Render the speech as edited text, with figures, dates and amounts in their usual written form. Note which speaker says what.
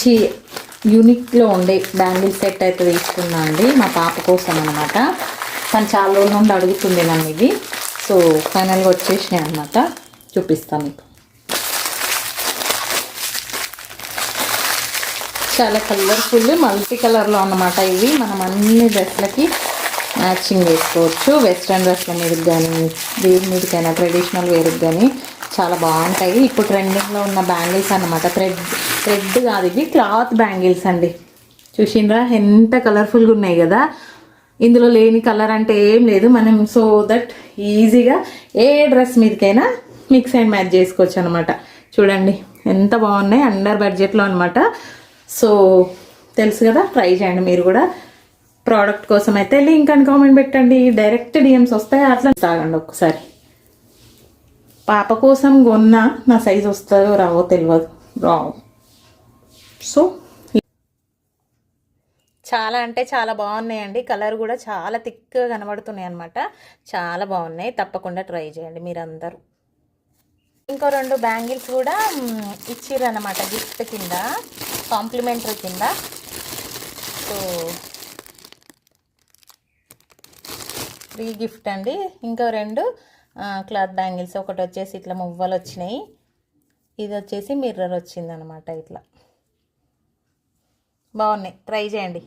Speaker 1: మంచి యూనిక్లో ఉండే bangle set అయితే తీసుకున్నా అండి మా పాప కోసం అనమాట. తను చాలా రోజుల నుండి అడుగుతుంది నన్ను ఇది. సో ఫైనల్గా వచ్చేసినాయి అనమాట. చూపిస్తాను మీకు. చాలా కలర్ఫుల్ మల్టీ కలర్లో అన్నమాట ఇవి. మనం అన్ని డ్రెస్లకి మ్యాచింగ్ వేసుకోవచ్చు. వెస్ట్రన్ డ్రెస్ల మీదకి కానీ దేని మీదకైనా ట్రెడిషనల్ వేర్కి కానీ చాలా బాగుంటాయి. ఇప్పుడు ట్రెండింగ్లో ఉన్న బ్యాంగిల్స్ అన్నమాట. థ్రెడ్ కాదు, ఇవి క్లాత్ బ్యాంగిల్స్ అండి. చూసిండ్రా ఎంత కలర్ఫుల్గా ఉన్నాయి కదా. ఇందులో లేని కలర్ అంటే ఏం లేదు. మనం సో దట్ ఈజీగా ఏ డ్రెస్ మీదకైనా మిక్స్ అండ్ మ్యాచ్ చేసుకోవచ్చు అనమాట. చూడండి ఎంత బాగున్నాయి, అండర్ బడ్జెట్లో అనమాట. సో తెలుసు కదా, ట్రై చేయండి మీరు కూడా. ప్రోడక్ట్ కోసం అయితే లింక్ అని కామెంట్ పెట్టండి. డైరెక్ట్ డిఎమ్స్ వస్తాయి. అట్లా తాగండి ఒక్కసారి. పాప కోసం కొన్నా, నా సైజ్ వస్తుందో రావో తెలియదు, రావు. సో చాలా అంటే చాలా బాగున్నాయండి. కలర్ కూడా చాలా థిక్గా కనబడుతున్నాయి అనమాట. చాలా బాగున్నాయి. తప్పకుండా ట్రై చేయండి మీరందరూ. ఇంకో 2 బ్యాంగిల్స్ కూడా ఇచ్చిర్రు అనమాట గిఫ్ట్ కింద, కాంప్లిమెంటరీ కింద. సో ఫ్రీ గిఫ్ట్ అండి. ఇంకో 2 క్లాత్ బ్యాంగిల్స్. ఒకటి వచ్చేసి ఇట్లా మువ్వలు వచ్చినాయి, ఇది వచ్చేసి మిర్రర్ వచ్చిందనమాట. ఇట్లా బాగున్నాయి. ట్రై చేయండి.